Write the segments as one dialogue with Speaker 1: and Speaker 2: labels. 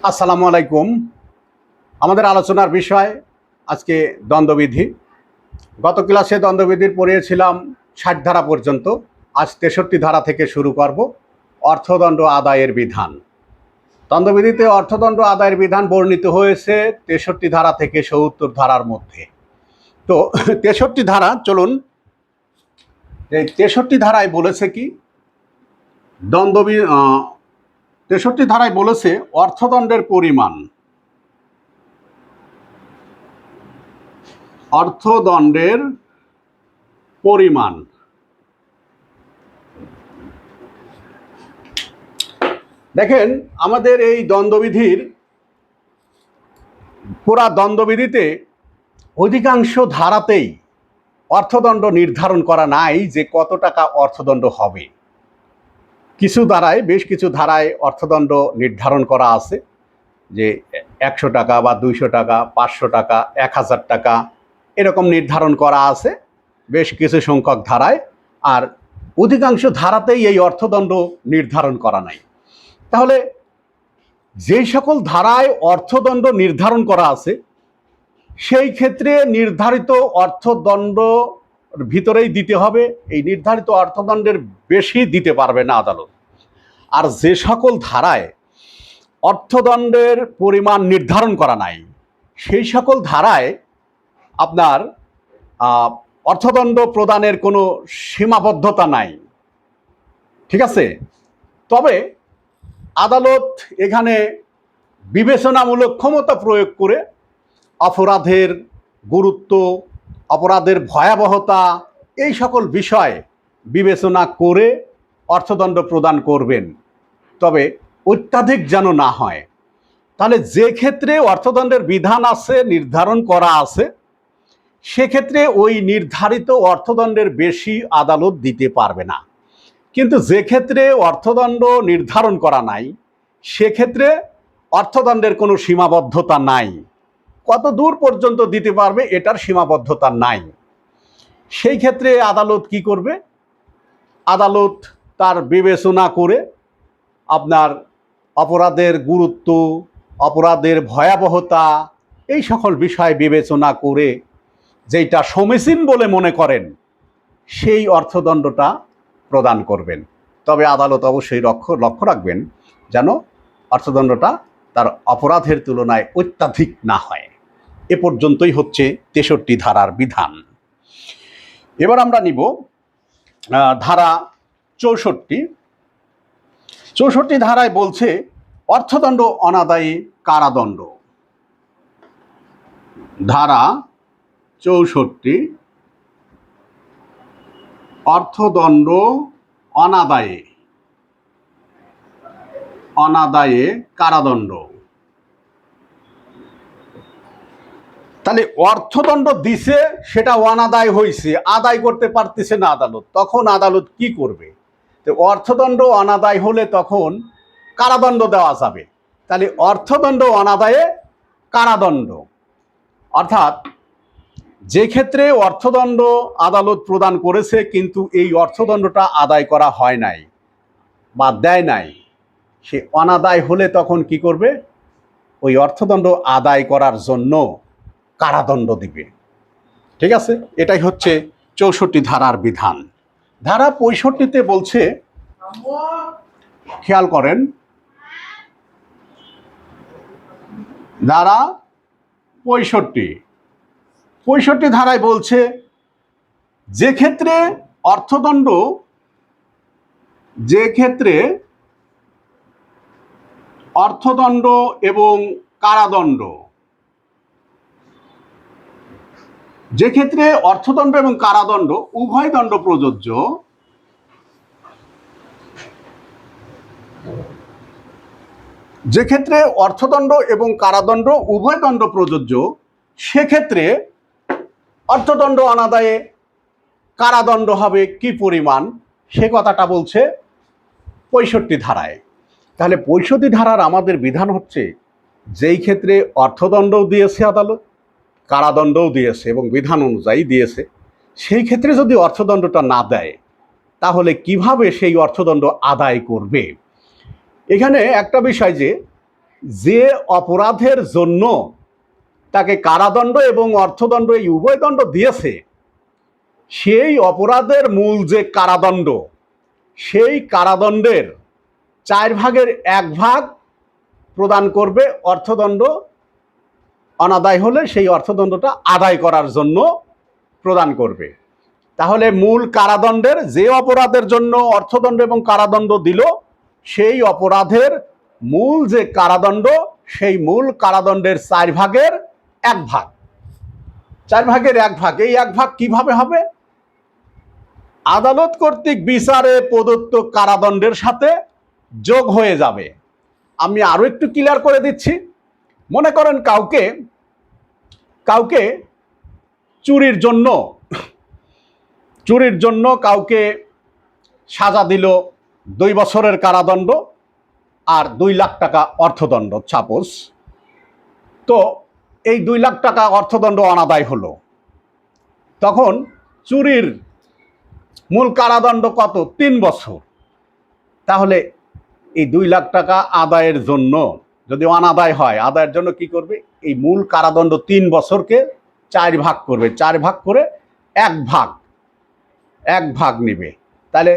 Speaker 1: আসসালামু আলাইকুম। আমাদের আলোচনার বিষয় আজকে দ্বন্দ্ববিধি। গত ক্লাসে দ্বন্দ্ববিধির পড়িয়েছিলাম ৬০ ধারা পর্যন্ত। আজ ৬৩ ধারা থেকে শুরু করব অর্থদণ্ড আদায়ের বিধান। দ্বন্দ্ববিধিতে অর্থদণ্ড আদায়ের বিধান বর্ণিত হয়েছে ৬৩ ধারা থেকে ৭০ ধারার মধ্যে। তো ৬৩ ধারা চলুন, এই ৬৩ ধারায় বলেছে কি, ৬৩ ধারায় বলেছে অর্থদণ্ডের পরিমাণ। অর্থদণ্ডের পরিমাণ দেখেন, আমাদের এই দ্বন্দ্ববিধির পুরা দ্বন্দ্ববিধিতে অধিকাংশ ধারাতেই অর্থদণ্ড নির্ধারণ করা নাই যে কত টাকা অর্থদণ্ড হবে। কিছু ধারায়, বেশ কিছু ধারায় অর্থদণ্ড নির্ধারণ করা আছে যে ১০০ টাকা বা ২০০ টাকা, ৫০০ টাকা, ১০০০ টাকা এরকম নির্ধারণ করা আছে বেশ কিছু সংখ্যক ধারায়। আর অধিকাংশ ধারাতেই এই অর্থদণ্ড নির্ধারণ করা নাই। তাহলে যেই সকল ধারায় অর্থদণ্ড নির্ধারণ করা আছে সেই ক্ষেত্রে নির্ধারিত অর্থদণ্ড ভিতরেই দিতে হবে। এই নির্ধারিত অর্থদণ্ডের বেশি দিতে পারবে না আদালত। আর যে সকল ধারায় অর্থদণ্ডের পরিমাণ নির্ধারণ করা নাই সেই সকল ধারায় আপনার অর্থদণ্ড প্রদানের কোনো সীমাবদ্ধতা নাই। ঠিক আছে? তবে আদালত এখানে বিবেচনামূলক ক্ষমতা প্রয়োগ করে অপরাধের গুরুত্ব, অপরাধের ভয়াবহতা এই সকল বিষয় বিবেচনা করে অর্থদণ্ড প্রদান করবেন, তবে অত্যাধিক যেন না হয়। তাহলে যে ক্ষেত্রে অর্থদণ্ডের বিধান আছে, নির্ধারণ করা আছে, সেক্ষেত্রে ওই নির্ধারিত অর্থদণ্ডের বেশি আদালত দিতে পারবে না। কিন্তু যে ক্ষেত্রে অর্থদণ্ড নির্ধারণ করা নাই সেক্ষেত্রে অর্থদণ্ডের কোনো সীমাবদ্ধতা নাই, কত দূর পর্যন্ত দিতে পারবে এটার সীমাবদ্ধতা নাই। সেই ক্ষেত্রে আদালত কি করবে? আদালত তার বিবেচনা করে আপনার অপরাধের গুরুত্ব, অপরাধের ভয়াবহতা এই সকল বিষয় বিবেচনা করে যেটা সমীচীন বলে মনে করেন সেই অর্থদণ্ডটা প্রদান করবেন। তবে আদালত অবশ্যই লক্ষ্য রাখবেন যেন অর্থদণ্ডটা তার অপরাধের তুলনায় অত্যাধিক না হয়। এ পর্যন্তই হচ্ছে ৬৩ ধারার বিধান। এবার আমরা নিব ধারা ৬৪ ধারায় বলছে অর্থদণ্ড অনাদায়ী কারাদণ্ড। ধারা ৬৪ অর্থদণ্ড অনাদায়ে কারাদণ্ড। তাহলে অর্থদণ্ড দিছে, সেটা অনাদায় হয়েছে, আদায় করতে পারতেছে না আদালত, তখন আদালত কি করবে? তো অর্থদণ্ড অনাদায় হলে তখন কারাদণ্ড দেওয়া যাবে। তাহলে অর্থদণ্ড অনাদায়ে কারাদণ্ড, অর্থাৎ যে ক্ষেত্রে অর্থদণ্ড আদালত প্রদান করেছে কিন্তু এই অর্থদণ্ডটা আদায় করা হয় নাই বা দেয় নাই, সে অনাদায় হলে তখন কি করবে? ওই অর্থদণ্ড আদায় করার জন্য কারাদণ্ড দিবে। ঠিক আছে? এটাই হচ্ছে ৬৪ ধারার বিধান। ধারা ৬৫-তে বলছে, খেয়াল করেন, ধারা ৬৫ ধারায় বলছে যে ক্ষেত্রে অর্থদণ্ড এবং কারাদণ্ড, যে ক্ষেত্রে অর্থদণ্ড এবং কারাদণ্ড উভয় দণ্ড প্রযোজ্য, যে ক্ষেত্রে অর্থদণ্ড এবং কারাদণ্ড উভয় দণ্ড প্রযোজ্য, সেক্ষেত্রে অর্থদণ্ড অনাদায়ে কারাদণ্ড হবে কি পরিমাণ, সে কথাটা বলছে ৬৫ ধারায়। তাহলে ৬৫ ধারার আমাদের বিধান হচ্ছে যেই ক্ষেত্রে অর্থদণ্ডও দিয়েছে আদালত, কারাদণ্ডও দিয়েছে এবং বিধান অনুযায়ী দিয়েছে, সেই ক্ষেত্রে যদি অর্থদণ্ডটা না দেয় তাহলে কিভাবে সেই অর্থদণ্ড আদায় করবে? এখানে একটা বিষয় যে যে অপরাধের জন্য তাকে কারাদণ্ড এবং অর্থদণ্ড এই উভয় দণ্ড দিয়েছে, সেই অপরাধের মূল যে কারাদণ্ড, সেই কারাদণ্ডের 1/4 প্রদান করবে অর্থদণ্ড অনাদায় হলে সেই অর্থদণ্ডটা আদায় করার জন্য প্রদান করবে। তাহলে মূল কারাদণ্ডের, যে অপরাধের জন্য অর্থদণ্ড এবং কারাদণ্ড দিল, সেই অপরাধের মূল যে কারাদণ্ড, সেই মূল কারাদণ্ডের 4/1 ভাগ। 4/1 এই 1 ভাগ কিভাবে হবে? আদালত কর্তৃক বিচারে প্রদত্ত কারাদণ্ডের সাথে যোগ হয়ে যাবে। আমি আরো একটু ক্লিয়ার করে দিচ্ছি। মনে করেন কাউকে চুরির জন্য কাউকে সাজা দিল 2 বছরের কারাদণ্ড আর 2 লাখ টাকা অর্থদণ্ড, সাপোজ। তো এই 2 লাখ টাকা অর্থদণ্ড অনাদায় হলো। তখন চুরির মূল কারাদণ্ড কত? 3 বছর। তাহলে এই 2 লাখ টাকা আদায়ের জন্য, যদি অনাদায় হয়, আদায়ের জন্য কি করবে? এই মূল কারাদণ্ড 3 বছরকে 4 ভাগ করবে। 4 ভাগ করে 1 ভাগ নিবে। তাহলে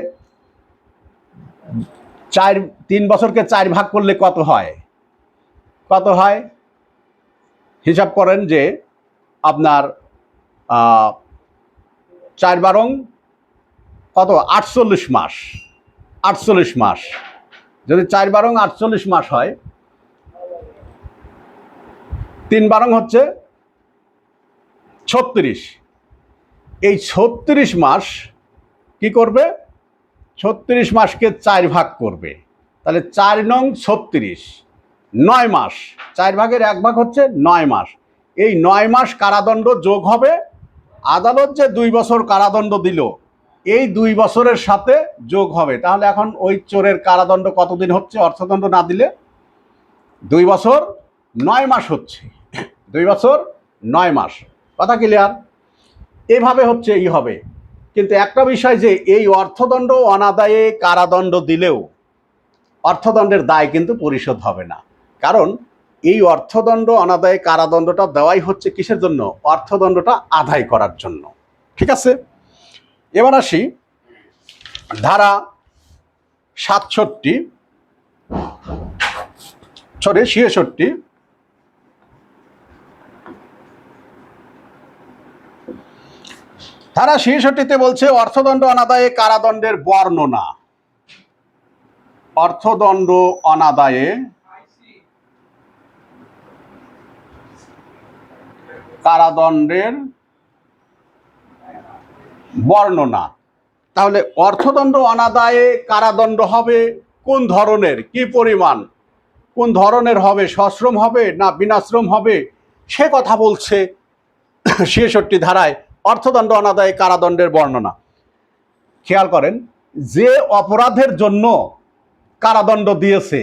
Speaker 1: 3 বছরকে 4 ভাগ করলে কত হয়? হিসাব করেন যে আপনার 4 কত? 48 মাস। 48 মাস। যদি 4 48 মাস হয়, 3 হচ্ছে 36। এই 36 মাস কি করবে? 36 মাসকে 4 ভাগ করবে। তাহলে 4 নং 36, 9 মাস। 4/1 ভাগ হচ্ছে 9 মাস। এই 9 মাস কারাদণ্ড যোগ হবে। আদালত যে 2 বছর কারাদণ্ড দিল, এই 2 বছরের সাথে যোগ হবে। তাহলে এখন ওই চোরের কারাদণ্ড কতদিন হচ্ছে অর্থদণ্ড না দিলে? 2 বছর 9 মাস হচ্ছে। 2 বছর 9 মাস। কথা ক্লিয়ার? এভাবে হচ্ছে হবে। কিন্তু একটা বিষয়, যে এই অর্থদণ্ড অনাদায়ে কারাদণ্ড দিলেও অর্থদণ্ডের দায় কিন্তু পরিশোধ হবে না। কারণ এই অর্থদণ্ড অনাদায়ে কারাদণ্ডটা দেওয়াই হচ্ছে কিসের জন্য? অর্থদণ্ডটা আদায় করার জন্য। ঠিক আছে? এবার আসি ধারা 66 ধারা 66-তে বলছে অর্থদণ্ড অনাদায়ে কারাদণ্ডের বর্ণনা। অর্থদণ্ড অনাদায়ে কারাদণ্ডের বর্ণনা। তাহলে অর্থদণ্ড অনাদায়ে কারাদণ্ড হবে কোন ধরনের, কি পরিমাণ, কোন ধরনের হবে? সশ্রম হবে না বিনাশ্রম হবে? সে কথা বলছে 66 ধারায় অর্থদণ্ড অনাদায়ে কারাদণ্ডের বর্ণনা। খেয়াল করেন, যে অপরাধের জন্য কারাদণ্ড দিয়েছে,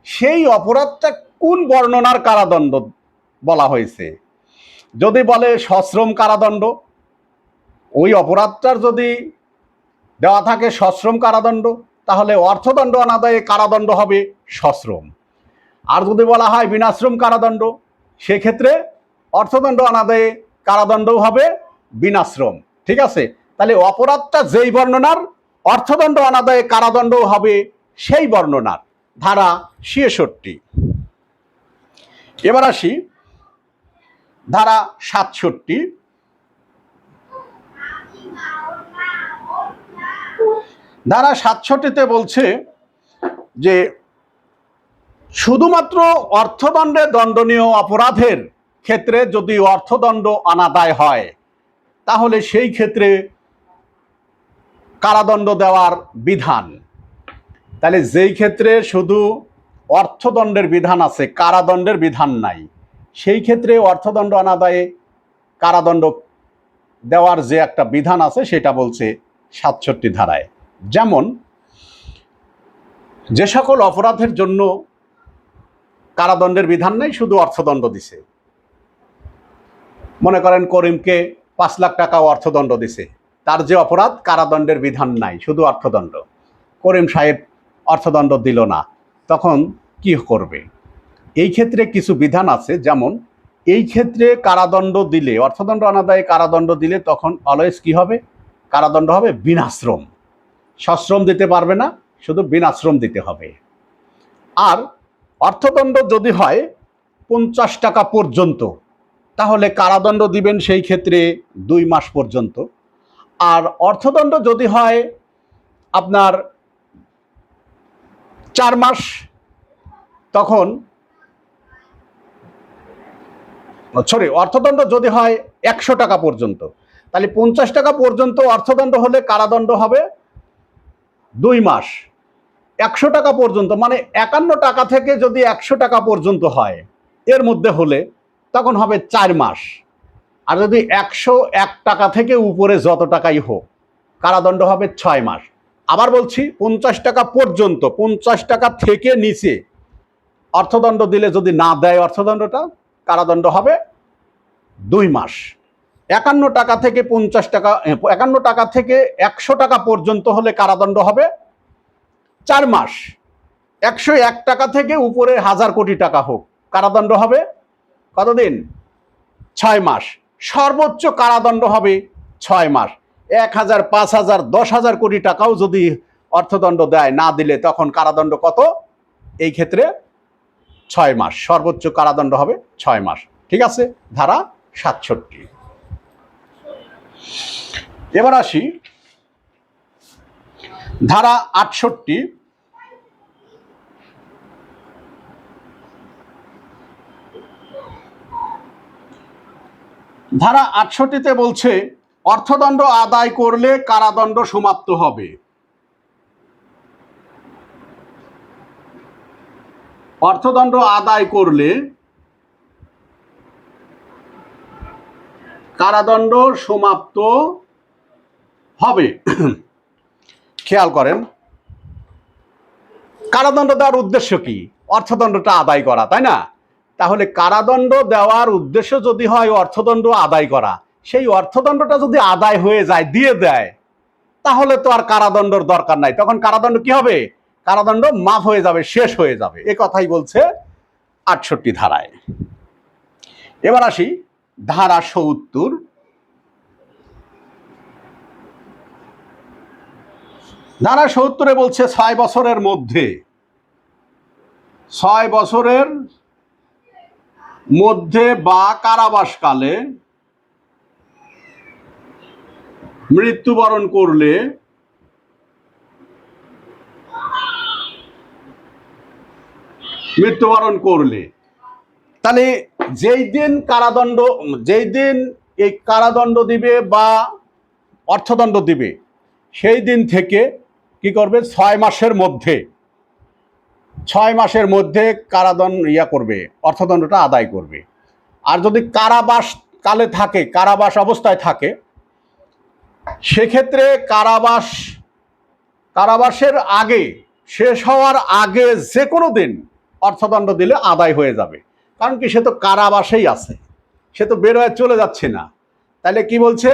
Speaker 1: সেই অপরাধটা কোন বর্ণনার কারাদণ্ড বলা হয়েছে। যদি বলে সশ্রম কারাদণ্ড, ওই অপরাধটার যদি দেওয়া থাকে সশ্রম কারাদণ্ড, তাহলে অর্থদণ্ড অনাদায়ে কারাদণ্ড হবে সশ্রম। আর যদি বলা হয় বিনাশ্রম কারাদণ্ড, সেক্ষেত্রে অর্থদণ্ড অনাদায়ে কারাদণ্ডও হবে বিনাশ্রম। ঠিক আছে? তাহলে অপরাধটা যেই বর্ণনার, অর্থদণ্ড অনাদায়ে কারাদণ্ডও হবে সেই বর্ণনার। ধারা 66। এবার আসি ধারা 67। ধারা 67-তে বলছে যে শুধুমাত্র অর্থদণ্ডে দণ্ডনীয় অপরাধের ক্ষেত্রে যদি অর্থদণ্ড অনাদায় হয়, তাহলে সেই ক্ষেত্রে কারাদণ্ড দেওয়ার বিধান। তাহলে যেই ক্ষেত্রে শুধু অর্থদণ্ডের বিধান আছে, কারাদণ্ডের বিধান নাই, সেই ক্ষেত্রে অর্থদণ্ড অনাদায়ে কারাদণ্ড দেওয়ার যে একটা বিধান আছে, সেটা বলছে 67 ধারায়। যেমন যে সকল অপরাধের জন্য কারাদণ্ডের বিধান নেই, শুধু অর্থদণ্ড দিছে। মনে করেন করিমকে 5 লাখ টাকা অর্থদণ্ড দিছে, তার যে অপরাধ, কারাদণ্ডের বিধান নাই, শুধু অর্থদণ্ড। করিম সাহেব অর্থদণ্ড দিল না, তখন কি করবে? এই ক্ষেত্রে কিছু বিধান আছে, যেমন এই ক্ষেত্রে কারাদণ্ড দিলে, অর্থদণ্ড অনাদায়ে কারাদণ্ড দিলে তখন অলওয়েজ কি হবে? কারাদণ্ড হবে বিনাশ্রম। সশ্রম দিতে পারবে না, শুধু বিনাশ্রম দিতে হবে। আর অর্থদণ্ড যদি হয় 50 টাকা পর্যন্ত, তাহলে কারাদণ্ড দিবেন সেই ক্ষেত্রে 2 মাস পর্যন্ত। আর অর্থদণ্ড যদি হয় আপনার 4 মাস, তখন অর্থদণ্ড যদি হয় 100 টাকা পর্যন্ত, তাহলে 50 টাকা পর্যন্ত অর্থদণ্ড হলে কারাদণ্ড হবে 2 মাস। 100 টাকা পর্যন্ত মানে 51 টাকা থেকে যদি 100 টাকা পর্যন্ত হয়, এর মধ্যে হলে তখন হবে 4 মাস। আর যদি 101 টাকা থেকে উপরে যত টাকাই হোক, কারাদণ্ড হবে 6 মাস। আবার বলছি, 50 টাকা পর্যন্ত, 50 টাকা থেকে নিচে অর্থদণ্ড দিলে যদি না দেয় অর্থদণ্ডটা, কারাদণ্ড হবে 2 মাস। 51 টাকা থেকে 50 টাকা, 51 টাকা থেকে 100 টাকা পর্যন্ত হলে কারাদণ্ড হবে 4 মাস। 101 টাকা থেকে উপরে 1000 কোটি টাকা হোক, কারাদণ্ড হবে কতদিন? 6 মাস। সর্বোচ্চ কারাদণ্ড হবে 6 মাস। 1000, 5000, 10,000 কোটি টাকাও যদি অর্থদণ্ড দেয়, না দিলে তখন কারাদণ্ড কত? এই ক্ষেত্রে 6 মাস। সর্বোচ্চ কারাদণ্ড হবে 6 মাস। ঠিক আছে? ধারা 67। এবার আসি ধারা 68। ধারা 68-তে বলছে অর্থদণ্ড আদায় করলে কারাদণ্ড সমাপ্ত হবে। অর্থদণ্ড আদায় করলে কারাদণ্ড সমাপ্ত হবে। খেয়াল করেন, কারাদণ্ড দেওয়ার উদ্দেশ্য কি? অর্থদণ্ডটা আদায় করা, তাই না? তাহলে কারাদণ্ড দেওয়ার উদ্দেশ্য যদি হয় অর্থদণ্ড আদায় করা, সেই অর্থদণ্ডটা যদি আদায় হয়ে যায়, দিয়ে দেয়, তাহলে তো আর কারাদণ্ডর দরকার নাই। তখন কারাদণ্ড কি হবে? কারাদণ্ড মাফ হয়ে যাবে, শেষ হয়ে যাবে। এ কথাই বলছে 68 ধারায়। এবার আসি ধারা 70। ধারা 70-এ বলছে 6 বছরের মধ্যে, 6 বছরের মধ্যে বা কারাবাসকালে মৃত্যুবরণ করলে তাহলে যেই দিন এই কারাদণ্ড দিবে বা অর্থদণ্ড দিবে, সেই দিন থেকে কি করবে? 6 মাসের মধ্যে, 6 মাসের মধ্যে করবে, অর্থদণ্ডটা আদায় করবে। আর যদি কারাবাস কালে থাকে, কারাবাস অবস্থায় থাকে, সেক্ষেত্রে কারাবাসের আগে, শেষ হওয়ার আগে যে কোনো দিন অর্থদণ্ড দিলে আদায় হয়ে যাবে। কারণ কি? সে তো কারাবাসেই আছে, সে তো বের হয়ে চলে যাচ্ছে না। তাহলে কি বলছে?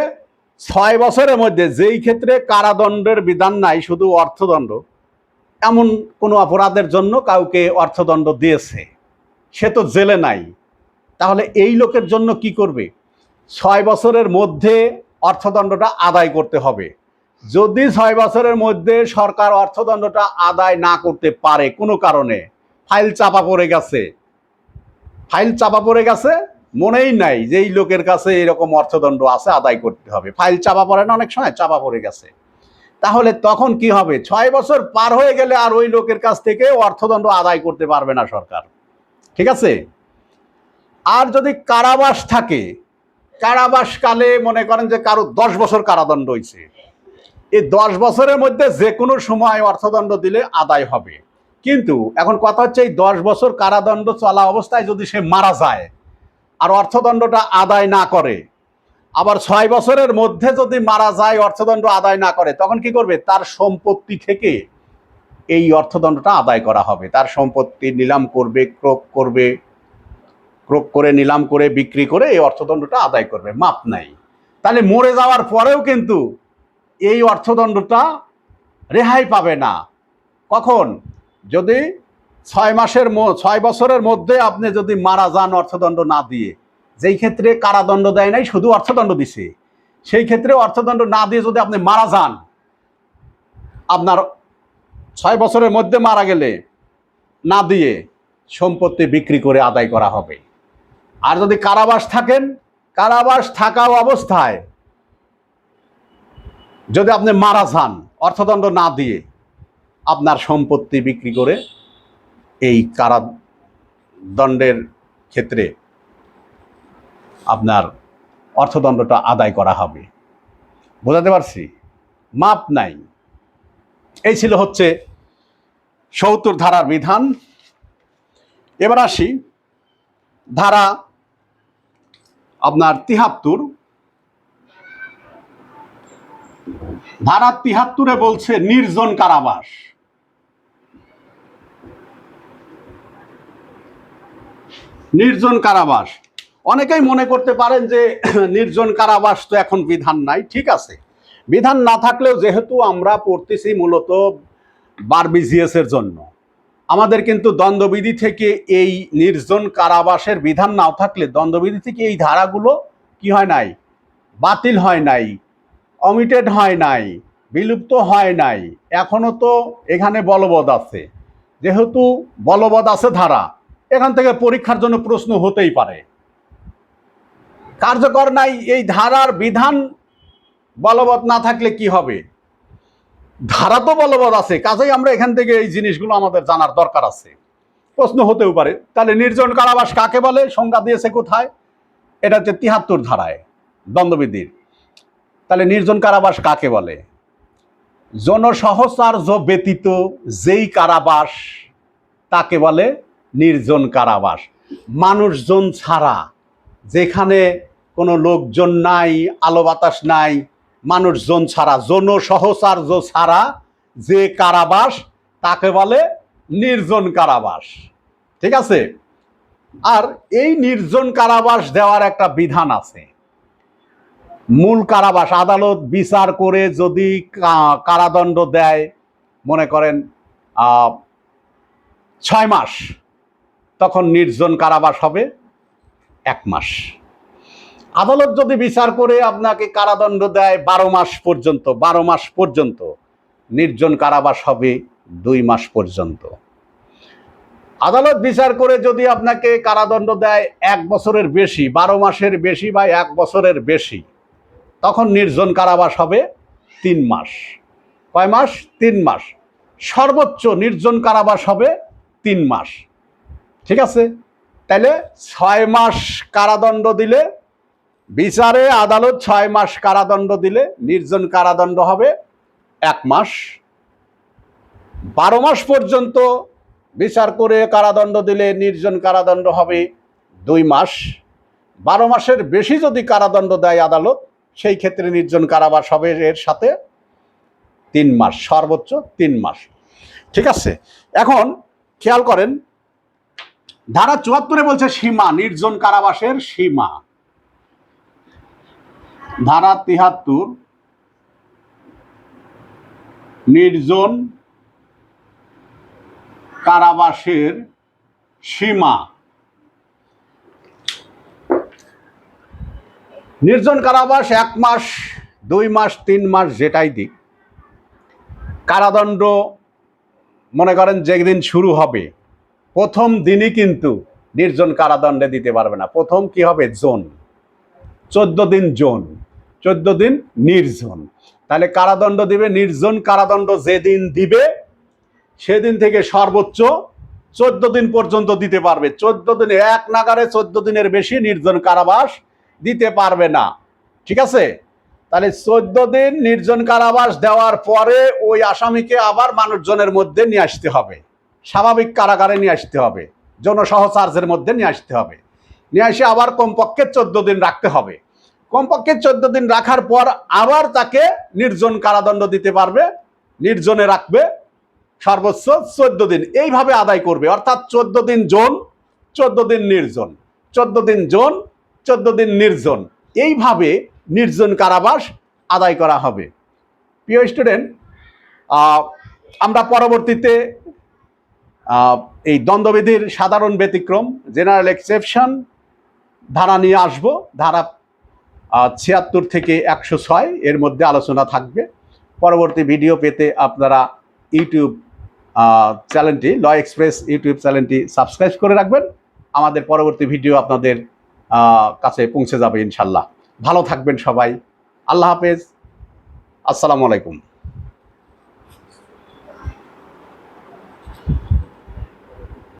Speaker 1: 6 বছরের মধ্যে, যেই ক্ষেত্রে কারাদণ্ডের বিধান নাই, শুধু অর্থদণ্ড, এমন কোনো অপরাধের জন্য কাউকে অর্থদণ্ড দিয়েছে, সে তো জেলে নাই, তাহলে এই লোকের জন্য কি করবে? 6 বছরের মধ্যে অর্থদণ্ডটা আদায় করতে হবে। যদি 6 বছরের মধ্যে সরকার অর্থদণ্ডটা আদায় না করতে পারে, কোনো কারণে ফাইল চাপা পড়ে গেছে, মনেই নাই যে এই লোকের কাছে এরকম অর্থদণ্ড আছে, আদায় করতে হবে, ফাইল চাপা পড়ে না, অনেক সময় চাপা পড়ে গেছে, তাহলে তখন কি হবে? 6 বছর পার হয়ে গেলে আর ওই লোকের কাছ থেকে অর্থদণ্ড আদায় করতে পারবে না সরকার। ঠিক আছে? আর যদি কারাবাস থাকে, কারাবাসকালে মনে করেন যে কারো 10 বছর কারাদণ্ড হয়েছে, এই 10 বছরের মধ্যে যে কোনো সময় অর্থদণ্ড দিলে আদায় হবে। কিন্তু এখন কথা হচ্ছে, এই 10 বছর কারাদণ্ড চলা অবস্থায় যদি সে মারা যায় আর অর্থদণ্ডটা আদায় না করে, আবার 6 বছরের মধ্যে যদি মারা যায়, অর্থদণ্ড আদায় না করে, তখন কি করবে? তার সম্পত্তি থেকে এই অর্থদণ্ডটা আদায় করা হবে। তার সম্পত্তি নিলাম করবে, ক্রোক করে, নিলাম করে, বিক্রি করে এই অর্থদণ্ডটা আদায় করবে, মাপ নাই। তাহলে মরে যাওয়ার পরেও কিন্তু এই অর্থদণ্ডটা রেহাই পাবে না। কখন? যদি 6 বছরের মধ্যে আপনি যদি মারা যান অর্থদণ্ড না দিয়ে, যেই ক্ষেত্রে কারাদণ্ড দেয় নাই, শুধু অর্থদণ্ড দিছে, সেই ক্ষেত্রে অর্থদণ্ড না দিয়ে যদি আপনি মারা যান, আপনার 6 বছরের মধ্যে মারা গেলে না দিয়ে সম্পত্তি বিক্রি করে আদায় করা হবে। আর যদি কারাবাস থাকেন, কারাবাস থাকা অবস্থায় যদি আপনি মারা যান অর্থদণ্ড না দিয়ে, আপনার সম্পত্তি বিক্রি করে এই কারাদণ্ডের ক্ষেত্রে আপনার অর্থদণ্ডটা আদায় করা হবে। বোঝাতে পারছি? মাপ নাই। এই ছিল হচ্ছে ৭০ ধারার বিধান। এবার আসি ধারা আপনার ৭৩। ধারা ৭৩-এ বলছে নির্জন কারাবাস। নির্জন কারাবাস, অনেকেই মনে করতে পারেন যে নির্জন কারাবাস তো এখন বিধান নাই। ঠিক আছে, বিধান না থাকলেও যেহেতু আমরা পড়তেছি মূলত বার BGS এর জন্য, আমাদের কিন্তু দ্বন্দ্ববিধি থেকে এই নির্জন কারাবাসের বিধান নাও থাকলে দ্বন্দ্ববিধি থেকে এই ধারাগুলো কি হয় নাই, বাতিল হয় নাই, অমিটেড হয় নাই, বিলুপ্ত হয় নাই, এখনো তো এখানে বলবৎ আছে। যেহেতু বলবৎ আছে ধারা, এখান থেকে পরীক্ষার জন্য প্রশ্ন হতেই পারে। কার্যকর নাই, এই ধারার বিধান বলবৎ না থাকলে কি হবে? ধারা তো বলবৎ আছে, কাজেই আমরা এখান থেকে এই জিনিসগুলো আমাদের জানার দরকার আছে। প্রশ্ন হতেও পারে, তাহলে নির্জন কারাবাস কাকে বলে, সংজ্ঞা দিয়েছে কোথায়? এটা হচ্ছে ৭৩ ধারায় দ্বন্দ্ববিধির। তাহলে নির্জন কারাবাস কাকে বলে? জনসহচার্য ব্যতীত যেই কারাবাস তাকে বলে নির্জন কারাবাস। মানুষজন ছাড়া, যেখানে কোনো লোকজন নাই, আলো বাতাস নাই, মানুষজন ছাড়া, জনসহচার্য ছাড়া যে কারাবাস তাকে বলে নির্জন কারাবাস। ঠিক আছে? আর এই নির্জন কারাবাস দেওয়ার একটা বিধান আছে। মূল কারাবাস আদালত বিচার করে যদি কারাদণ্ড দেয়, মনে করেন 6 মাস, তখন নির্জন কারাবাস হবে 1 মাস। আদালত যদি বিচার করে আপনাকে কারাদণ্ড দেয় 12 মাস পর্যন্ত, 12 মাস পর্যন্ত, নির্জন কারাবাস হবে 2 মাস পর্যন্ত। আদালত বিচার করে যদি আপনাকে কারাদণ্ড দেয় 1 বছরের বেশি, 12 মাসের বেশি বা 1 বছরের বেশি, তখন নির্জন কারাবাস হবে 3 মাস। কয় মাস? 3 মাস। সর্বোচ্চ নির্জন কারাবাস হবে 3 মাস। ঠিক আছে? তাহলে 6 মাস কারাদণ্ড দিলে, বিচারে আদালত 6 মাস কারাদণ্ড দিলে নির্জন কারাদণ্ড হবে 1 মাস। 12 মাস পর্যন্ত বিচার করে কারাদণ্ড দিলে নির্জন কারাদণ্ড হবে 2 মাস। 12 মাসের বেশি যদি কারাদণ্ড দেয় আদালত, সেই ক্ষেত্রে নির্জন কারাবাস হবে এর সাথে 3 মাস, সর্বোচ্চ 3 মাস। ঠিক আছে? এখন খেয়াল করেন, ধারা ৭৪-এ বলছে সীমা, নির্জন কারাবাসের সীমা। ধারা ৭৩ নির্জন কারাবাসের সীমা। নির্জন কারাবাস 1 মাস, 2 মাস, 3 মাস, যেটাই দিক, কারাদণ্ড মনে করেন যেদিন শুরু হবে, প্রথম দিনই কিন্তু নির্জন কারাদণ্ডে দিতে পারবে না। প্রথম কি হবে? জোন। 14 দিন জোন, 14 দিন নির্জন। তাহলে কারাদণ্ড দিবে, নির্জন কারাদণ্ড যেদিন দিবে সেদিন থেকে সর্বোচ্চ 14 দিন পর্যন্ত দিতে পারবে। 14 দিন, এক নাগারে 14 দিনের বেশি নির্জন কারাবাস দিতে পারবে না। ঠিক আছে? তাহলে 14 দিন নির্জন কারাবাস দেওয়ার পরে ওই আসামিকে আবার মানুষজনের মধ্যে নিয়ে আসতে হবে, স্বাভাবিক কারাগারে নিয়ে আসতে হবে, জনসহচার্যের মধ্যে নিয়ে আসতে হবে। নিয়ে এসে আবার কমপক্ষে 14 দিন রাখতে হবে। কমপক্ষে 14 দিন রাখার পর আবার তাকে নির্জন কারাদণ্ড দিতে পারবে, নির্জনে রাখবে সর্বোচ্চ 14 দিন। এইভাবে আদায় করবে, অর্থাৎ 14 দিন জোন, 14 দিন নির্জন, 14 দিন জোন, 14 দিন নির্জন। এইভাবে নির্জন কারাবাস আদায় করা হবে। প্রিয় স্টুডেন্ট, আমরা পরবর্তীতে এই দ্বন্দ্ববিধির সাধারণ ব্যতিক্রম জেনারেল এক্সেপশন ধারা নিয়ে আসব। ধারা 76 থেকে 106 এর মধ্যে আলোচনা থাকবে। পরবর্তী ভিডিও পেতে আপনারা ইউটিউব চ্যানেলটি ল এক্সপ্রেস ইউটিউব চ্যানেলটি সাবস্ক্রাইব করে রাখবেন। আমাদের পরবর্তী ভিডিও আপনাদের কাছে পৌঁছে যাবে ইনশাল্লাহ। ভালো থাকবেন সবাই। আল্লাহ হাফেজ। আসসালামু আলাইকুম।